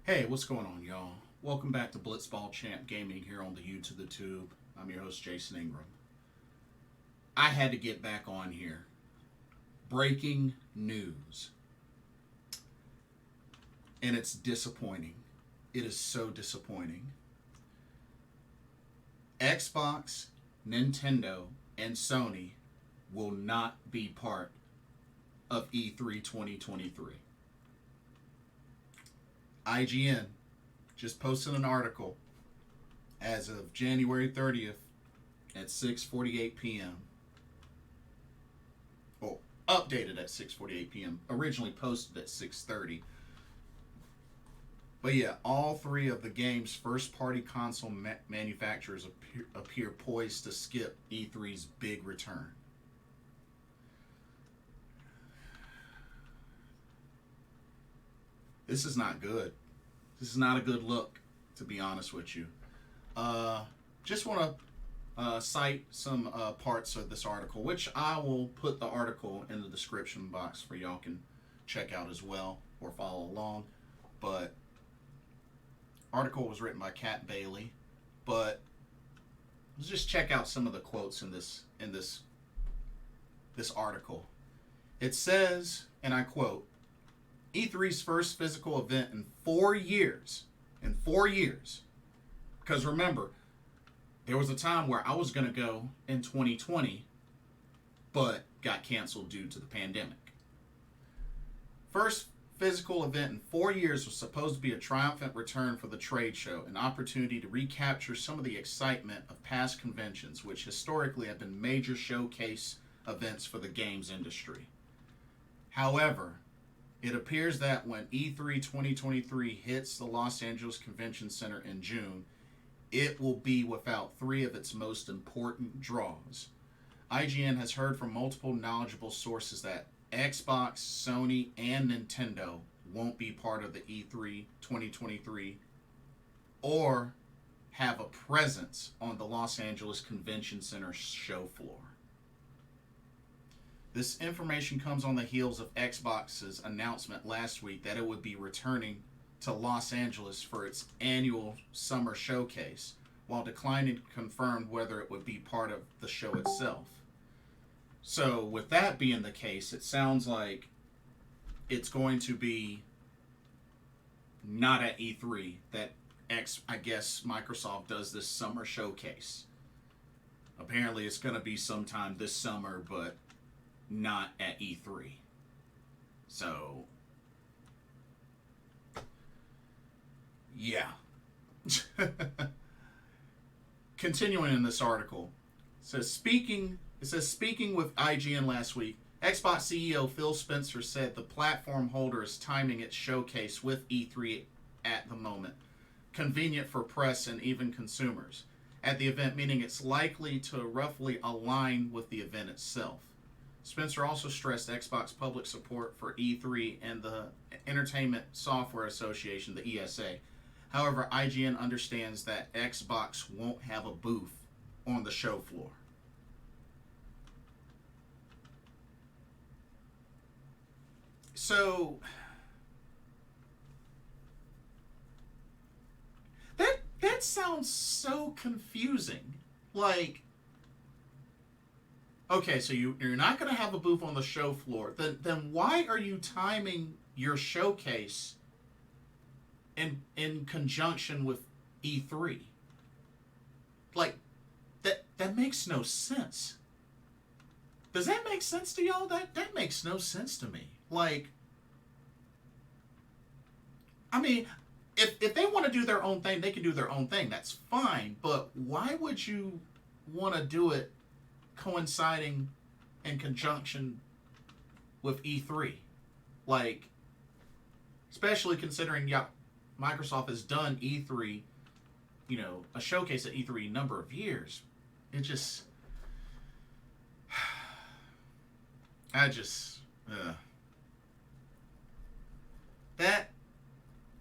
Hey, what's going on, y'all? Welcome back to Blitzball Champ Gaming here on the YouTube. I'm your host, Jason Ingram. I had to get back on here. Breaking news. And it's disappointing. It is so disappointing. Xbox, Nintendo, and Sony will not be part of E3 2023. IGN just posted an article as of January 30th at 6:48 p.m. Well, updated at 6:48 p.m. Originally posted at 6:30. But yeah, all three of the game's first-party console manufacturers appear poised to skip E3's big return. This is not good. This is not a good look, to be honest with you. Just want to cite some parts of this article, which I will put the article in the description box for y'all can check out as well or follow along. But article was written by Kat Bailey, but let's just check out some of the quotes in this article. It says, and I quote, E3's first physical event in 4 years. In 4 years. Because remember, there was a time where I was going to go in 2020, but got canceled due to the pandemic. First physical event in 4 years was supposed to be a triumphant return for the trade show, an opportunity to recapture some of the excitement of past conventions, which historically have been major showcase events for the games industry. However, it appears that when E3 2023 hits the Los Angeles Convention Center in June, it will be without three of its most important draws. IGN has heard from multiple knowledgeable sources that Xbox, Sony, and Nintendo won't be part of the E3 2023 or have a presence on the Los Angeles Convention Center show floor. This information comes on the heels of Xbox's announcement last week that it would be returning to Los Angeles for its annual summer showcase, while declining to confirm whether it would be part of the show itself. So, with that being the case, it sounds like it's going to be not at E3 that I guess Microsoft does this summer showcase. Apparently, it's going to be sometime this summer, but not at E3. So, yeah. Continuing in this article, it says speaking with IGN last week, Xbox CEO Phil Spencer said the platform holder is timing its showcase with E3 at the moment, convenient for press and even consumers at the event, meaning it's likely to roughly align with the event itself. Spencer also stressed Xbox public support for E3 and the Entertainment Software Association, the ESA. However, IGN understands that Xbox won't have a booth on the show floor. So that sounds so confusing. Like, okay, so you're not going to have a booth on the show floor. Then why are you timing your showcase in conjunction with E3? Like, that makes no sense. Does that make sense to y'all? That makes no sense to me. Like, I mean, if they want to do their own thing, they can do their own thing. That's fine. But why would you want to do it coinciding in conjunction with E3? Like, especially considering, yeah, Microsoft has done E3, a showcase at E3 a number of years. It just,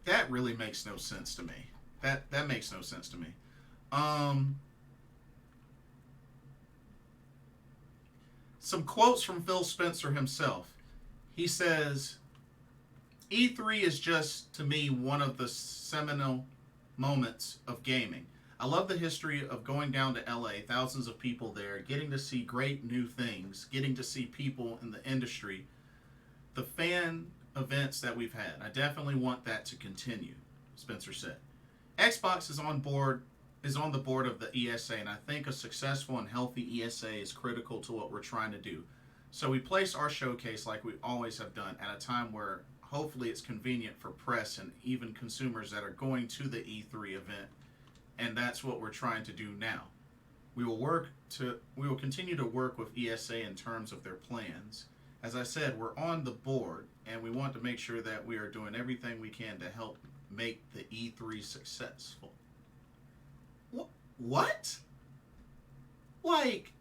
that really makes no sense to me. That makes no sense to me. Some quotes from Phil Spencer himself. He says, E3 is just, to me, one of the seminal moments of gaming. I love the history of going down to LA, thousands of people there, getting to see great new things, getting to see people in the industry, the fan events that we've had. I definitely want that to continue, Spencer said. Xbox is on the board of the ESA, and I think a successful and healthy ESA is critical to what we're trying to do. So we place our showcase like we always have done at a time where hopefully it's convenient for press and even consumers that are going to the E3 event, and that's what we're trying to do now. We will continue to work with ESA in terms of their plans. As I said, we're on the board and we want to make sure that we are doing everything we can to help make the E3 successful. What? Like,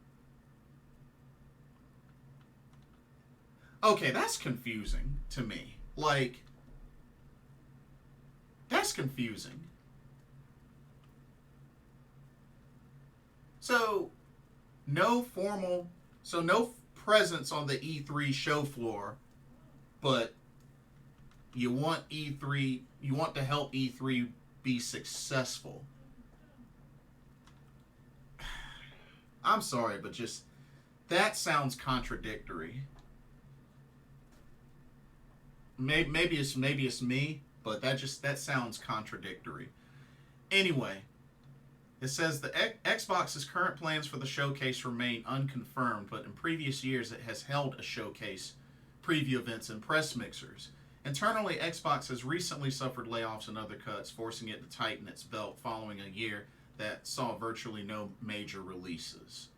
okay, that's confusing to me. Like, that's confusing. So, no presence on the E3 show floor, but you want to help E3 be successful. I'm sorry, but just that sounds contradictory. Maybe it's me, but that sounds contradictory. Anyway, it says the Xbox's current plans for the showcase remain unconfirmed, but in previous years it has held a showcase, preview events, and press mixers. Internally, Xbox has recently suffered layoffs and other cuts, forcing it to tighten its belt following a year that saw virtually no major releases.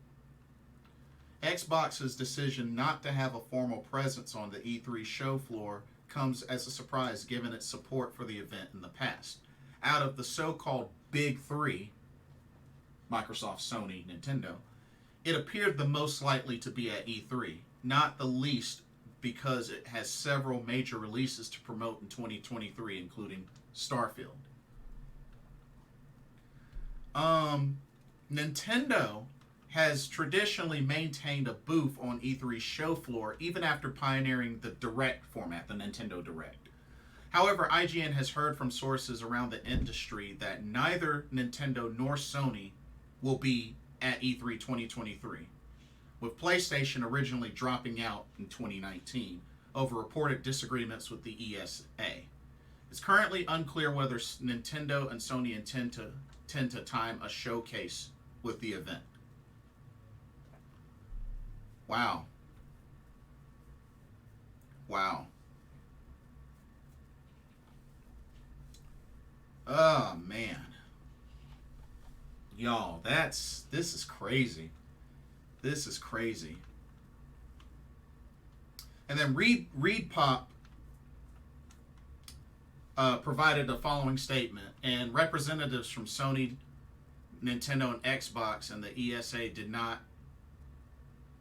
Xbox's decision not to have a formal presence on the E3 show floor comes as a surprise given its support for the event in the past. Out of the so-called Big Three, Microsoft, Sony, Nintendo, it appeared the most likely to be at E3, not the least because it has several major releases to promote in 2023, including Starfield. Nintendo has traditionally maintained a booth on E3's show floor even after pioneering the Direct format, the Nintendo Direct. However, IGN has heard from sources around the industry that neither Nintendo nor Sony will be at E3 2023, with PlayStation originally dropping out in 2019 over reported disagreements with the ESA. It's currently unclear whether Nintendo and Sony intend to time a showcase with the event. Wow. Oh man. Y'all, this is crazy. This is crazy. And then Reed Pop provided the following statement, and representatives from Sony, Nintendo, and Xbox and the ESA did not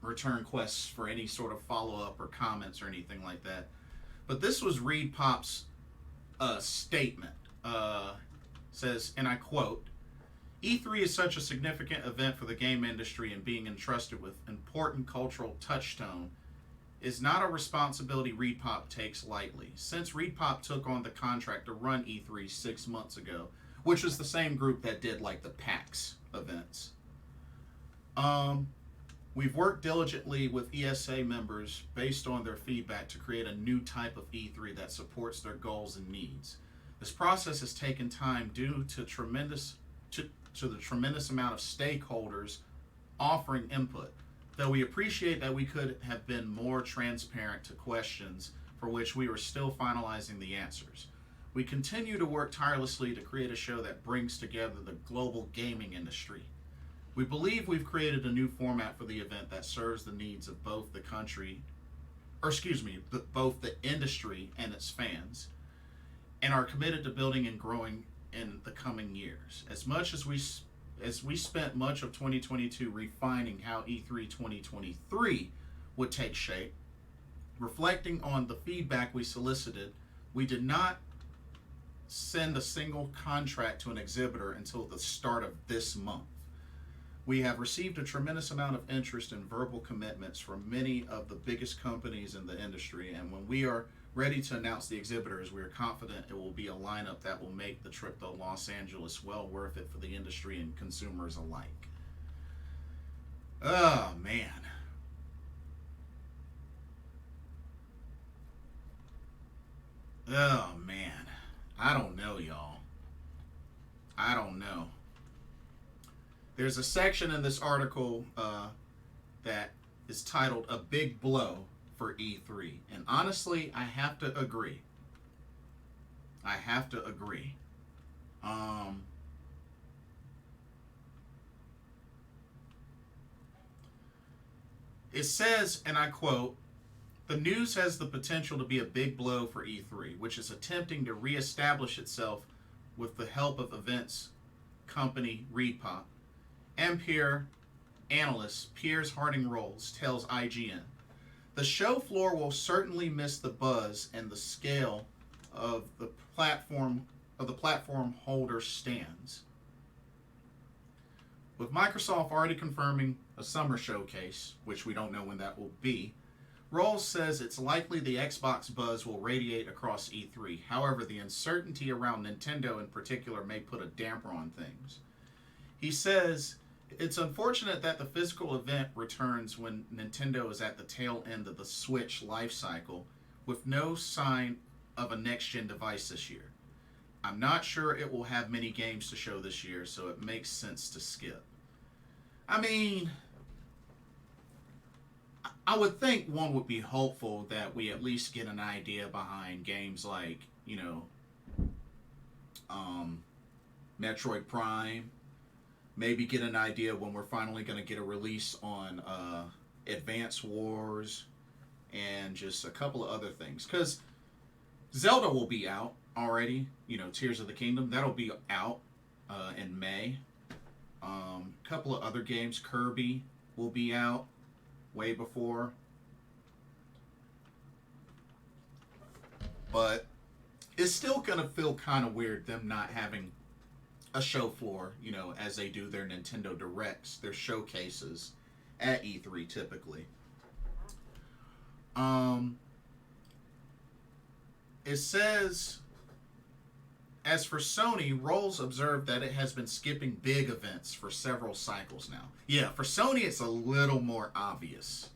return requests for any sort of follow-up or comments or anything like that. But this was Reed Pop's statement. Says, and I quote, E3 is such a significant event for the game industry, and being entrusted with important cultural touchstone is not a responsibility Reed Pop takes lightly. Since Reed Pop took on the contract to run E3 6 months ago, which was the same group that did like the PAX events, we've worked diligently with ESA members based on their feedback to create a new type of E3 that supports their goals and needs. This process has taken time due to the tremendous amount of stakeholders offering input, though we appreciate that we could have been more transparent to questions for which we were still finalizing the answers. We continue to work tirelessly to create a show that brings together the global gaming industry. We believe we've created a new format for the event that serves the needs of both the industry and its fans, and are committed to building and growing in the coming years. As we spent much of 2022 refining how E3 2023 would take shape, reflecting on the feedback we solicited, we did not send a single contract to an exhibitor until the start of this month. We have received a tremendous amount of interest and verbal commitments from many of the biggest companies in the industry, and when we are ready to announce the exhibitors. We are confident it will be a lineup that will make the trip to Los Angeles well worth it for the industry and consumers alike. Oh, man. Oh, man. I don't know, y'all. I don't know. There's a section in this article that is titled "A Big Blow for E3," and honestly, I have to agree. I have to agree. Um, it says, and I quote, "The news has the potential to be a big blow for E3, which is attempting to reestablish itself with the help of events company ReedPop. Ampere analyst Piers Harding Rolls tells IGN, the show floor will certainly miss the buzz and the scale of the platform holder stands. With Microsoft already confirming a summer showcase, which we don't know when that will be, Rolls says it's likely the Xbox buzz will radiate across E3. However, the uncertainty around Nintendo in particular may put a damper on things. He says, it's unfortunate that the physical event returns when Nintendo is at the tail end of the Switch life cycle with no sign of a next-gen device this year. I'm not sure it will have many games to show this year, so it makes sense to skip. I mean, I would think one would be hopeful that we at least get an idea behind games like, Metroid Prime. Maybe get an idea when we're finally going to get a release on Advance Wars and just a couple of other things. Because Zelda will be out already. Tears of the Kingdom, that'll be out in May. A couple of other games, Kirby will be out way before. But it's still going to feel kind of weird them not having a show floor, as they do their Nintendo Directs, their showcases at E3 typically. It says, as for Sony, Rolls observed that it has been skipping big events for several cycles now. Yeah, for Sony, it's a little more obvious.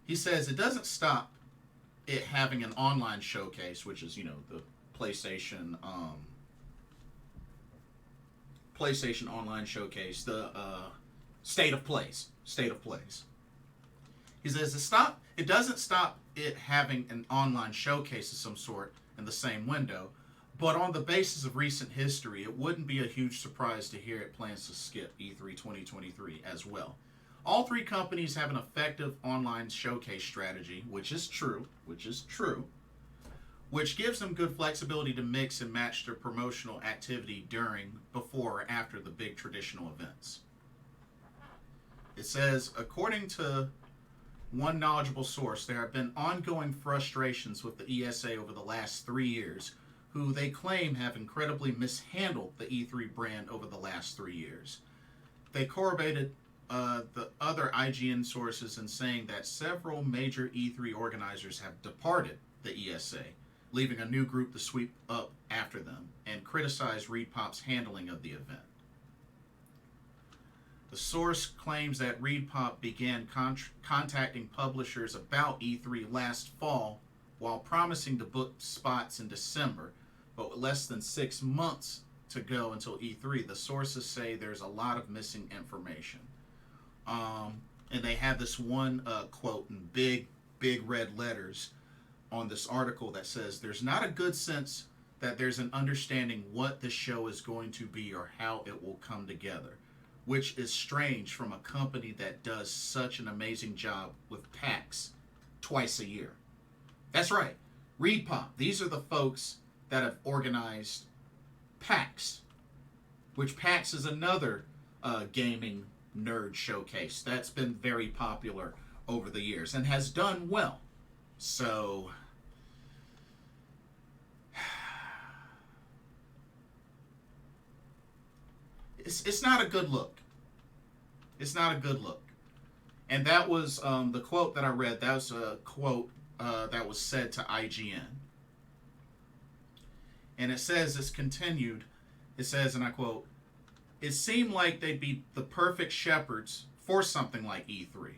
He says it doesn't stop it having an online showcase, which is, the PlayStation Online Showcase, the State of Plays. He says it doesn't stop it having an online showcase of some sort in the same window, but on the basis of recent history, it wouldn't be a huge surprise to hear it plans to skip E3 2023 as well. All three companies have an effective online showcase strategy, which is true, which gives them good flexibility to mix and match their promotional activity during, before, or after the big traditional events. It says, according to one knowledgeable source, there have been ongoing frustrations with the ESA over the last 3 years, who they claim have incredibly mishandled the E3 brand over the last 3 years. They corroborated the other IGN sources in saying that several major E3 organizers have departed the ESA, leaving a new group to sweep up after them, and criticized ReedPop's handling of the event. The source claims that ReedPop began contacting publishers about E3 last fall while promising to book spots in December, but with less than 6 months to go until E3, the sources say there's a lot of missing information. And they have this one quote in big red letters on this article that says, there's not a good sense that there's an understanding what the show is going to be or how it will come together, which is strange from a company that does such an amazing job with PAX twice a year. That's right, ReedPop. These are the folks that have organized PAX, which PAX is another gaming nerd showcase that's been very popular over the years and has done well. So it's not a good look. It's not a good look. And that was the quote that I read. That was a quote that was said to IGN. And it says, it's continued, it says, and I quote, "It seemed like they'd be the perfect shepherds for something like E3.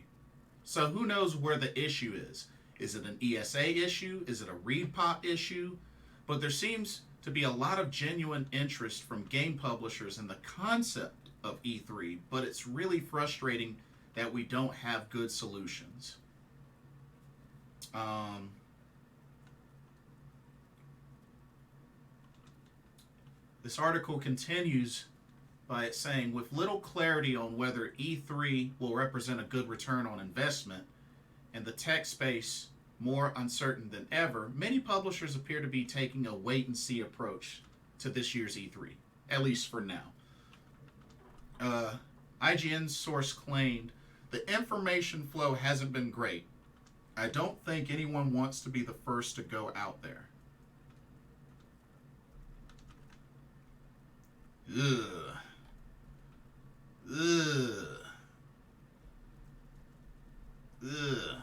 So who knows where the issue is? Is it an ESA issue? Is it a ReedPop issue? But there seems to be a lot of genuine interest from game publishers in the concept of E3, but it's really frustrating that we don't have good solutions." This article continues by saying, with little clarity on whether E3 will represent a good return on investment and the tech space more uncertain than ever, many publishers appear to be taking a wait-and-see approach to this year's E3, at least for now. IGN's source claimed, "The information flow hasn't been great. I don't think anyone wants to be the first to go out there." Ugh. Ugh. Ugh.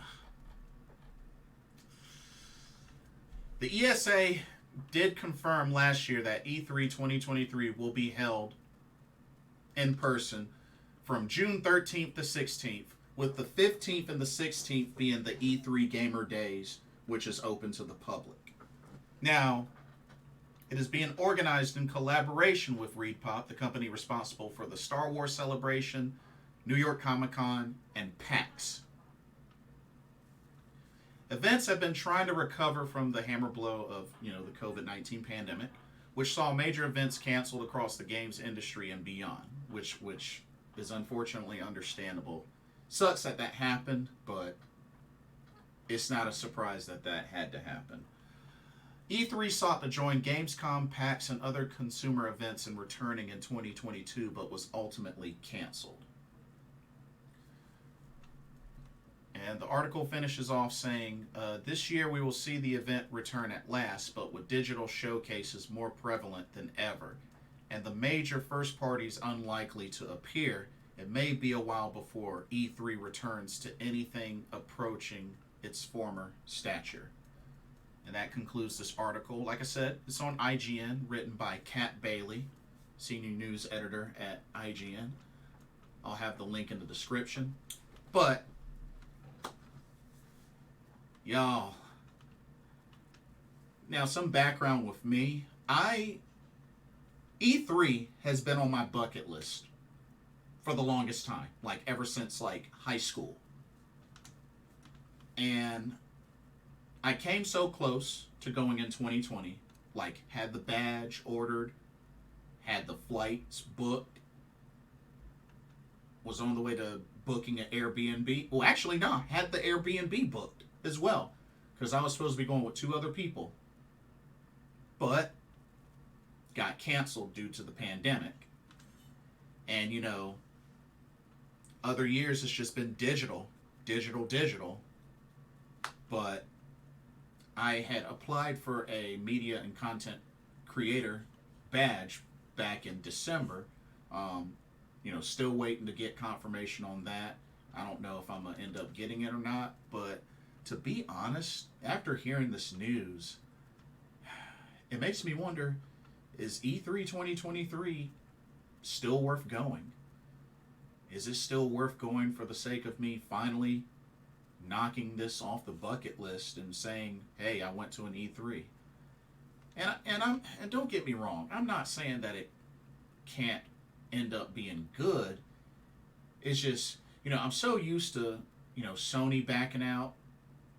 The ESA did confirm last year that E3 2023 will be held in person from June 13th to 16th, with the 15th and the 16th being the E3 Gamer Days, which is open to the public. Now, it is being organized in collaboration with ReedPop, the company responsible for the Star Wars Celebration, New York Comic Con, and PAX. Events have been trying to recover from the hammer blow of, the COVID-19 pandemic, which saw major events canceled across the games industry and beyond, which is unfortunately understandable. Sucks that happened, but it's not a surprise that had to happen. E3 sought to join Gamescom, PAX, and other consumer events in returning in 2022, but was ultimately canceled. And the article finishes off saying, "This year we will see the event return at last, but with digital showcases more prevalent than ever, and the major first parties unlikely to appear, it may be a while before E3 returns to anything approaching its former stature." And that concludes this article. Like I said, it's on IGN, written by Kat Bailey, senior news editor at IGN. I'll have the link in the description. But, y'all, now some background with me. E3 has been on my bucket list for the longest time, like ever since high school. And I came so close to going in 2020, had the badge ordered, had the flights booked, was on the way to booking an Airbnb. Well, actually, no, had the Airbnb booked as well, because I was supposed to be going with 2 other people, but got canceled due to the pandemic. And, other years it's just been digital, but I had applied for a media and content creator badge back in December. Still waiting to get confirmation on that. I don't know if I'm going to end up getting it or not, but to be honest, after hearing this news, it makes me wonder, is E3 2023 still worth going? Is it still worth going for the sake of me finally knocking this off the bucket list and saying, "Hey, I went to an E3. And don't get me wrong, I'm not saying that it can't end up being good. It's just, I'm so used to, Sony backing out,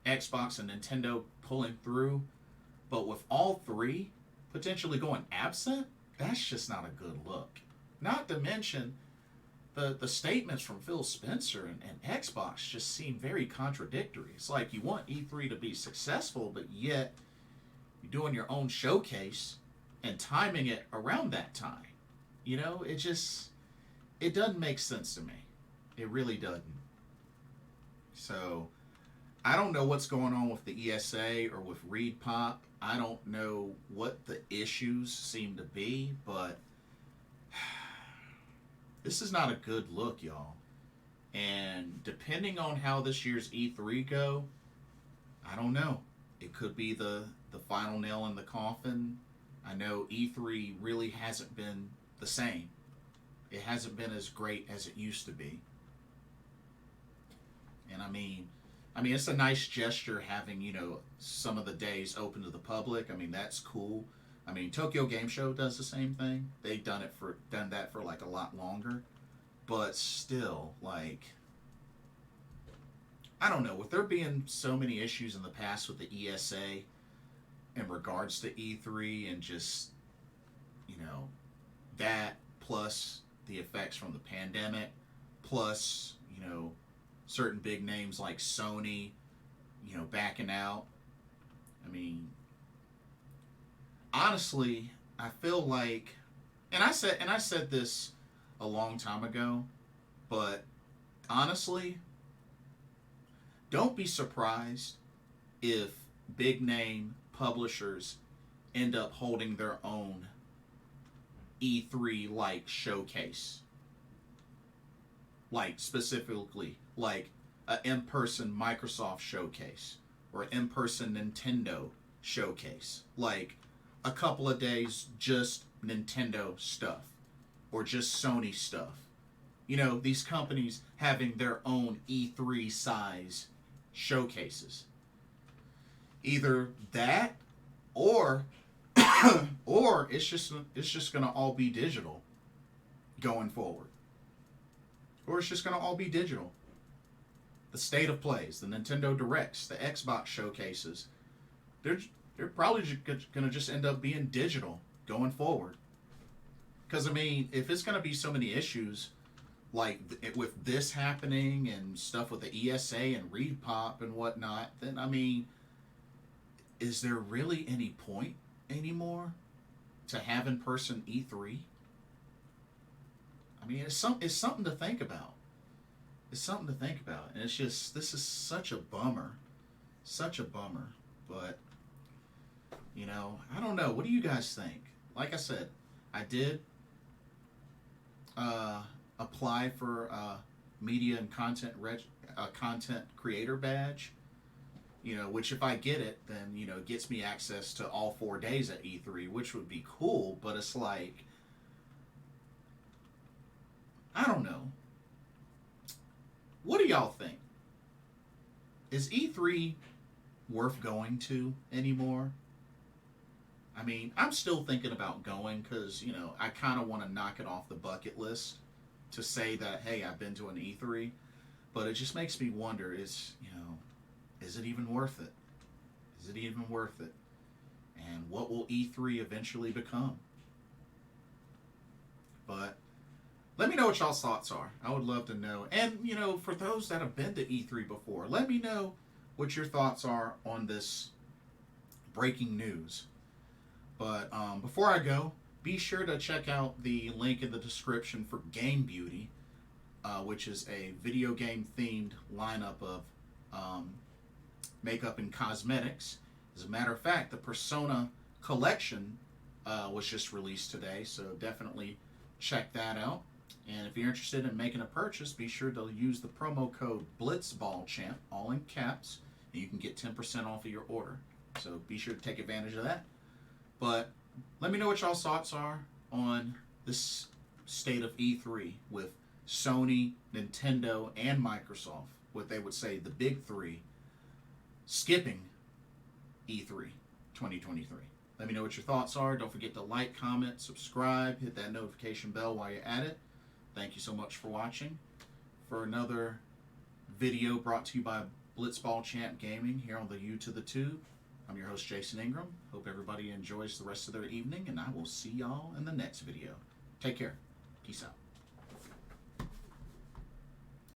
Xbox and Nintendo pulling through, but with all 3 potentially going absent, that's just not a good look. Not to mention, the statements from Phil Spencer and Xbox just seem very contradictory. It's like you want E3 to be successful, but yet you're doing your own showcase and timing it around that time. It doesn't make sense to me. It really doesn't. So, I don't know what's going on with the ESA or with ReedPop. I don't know what the issues seem to be, but this is not a good look, y'all. And depending on how this year's E3 go, I don't know. It could be the final nail in the coffin. I know E3 really hasn't been the same. It hasn't been as great as it used to be. And I mean, it's a nice gesture having some of the days open to the public. I mean, that's cool. I mean, Tokyo Game Show does the same thing. They've done that for like a lot longer, but still, like, I don't know. With there being so many issues in the past with the ESA in regards to E3 and just that plus the effects from the pandemic, plus certain big names like Sony, backing out. I mean, honestly, I feel like, and I said this a long time ago, but honestly, don't be surprised if big name publishers end up holding their own E3 like showcase. Like specifically, like an in-person Microsoft showcase or an in-person Nintendo showcase. Like a couple of days just Nintendo stuff or just Sony stuff. These companies having their own E3 size showcases. Either that or or it's just going to all be digital going forward. Or it's just going to all be digital. The state of plays, the Nintendo Directs, the Xbox showcases, they're probably going to just end up being digital going forward. Because, I mean, if it's going to be so many issues, like with this happening and stuff with the ESA and Repop and whatnot, then, I mean, is there really any point anymore to have in-person E3? I mean, it's something to think about. It's something to think about, and it's just, this is such a bummer, But I don't know. What do you guys think? Like I said, I did apply for media and content creator badge. Which if I get it, then it gets me access to all 4 days at E3, which would be cool. But it's like, I don't know. What do y'all think? Is E3 worth going to anymore? I mean, I'm still thinking about going because, I kind of want to knock it off the bucket list to say that, hey, I've been to an E3. But it just makes me wonder, is it even worth it? Is it even worth it? And what will E3 eventually become? But let me know what y'all's thoughts are. I would love to know. And, for those that have been to E3 before, let me know what your thoughts are on this breaking news. But before I go, be sure to check out the link in the description for Game Beauty, which is a video game themed lineup of makeup and cosmetics. As a matter of fact, the Persona collection was just released today, so definitely check that out. And if you're interested in making a purchase, be sure to use the promo code BlitzBallChamp, all in caps, and you can get 10% off of your order. So be sure to take advantage of that. But let me know what y'all's thoughts are on this state of E3 with Sony, Nintendo, and Microsoft, what they would say the big three, skipping E3 2023. Let me know what your thoughts are. Don't forget to like, comment, subscribe, hit that notification bell while you're at it. Thank you so much for watching. For another video brought to you by Blitzball Champ Gaming here on the U to the Tube, I'm your host, Jason Ingram. Hope everybody enjoys the rest of their evening, and I will see y'all in the next video. Take care. Peace out.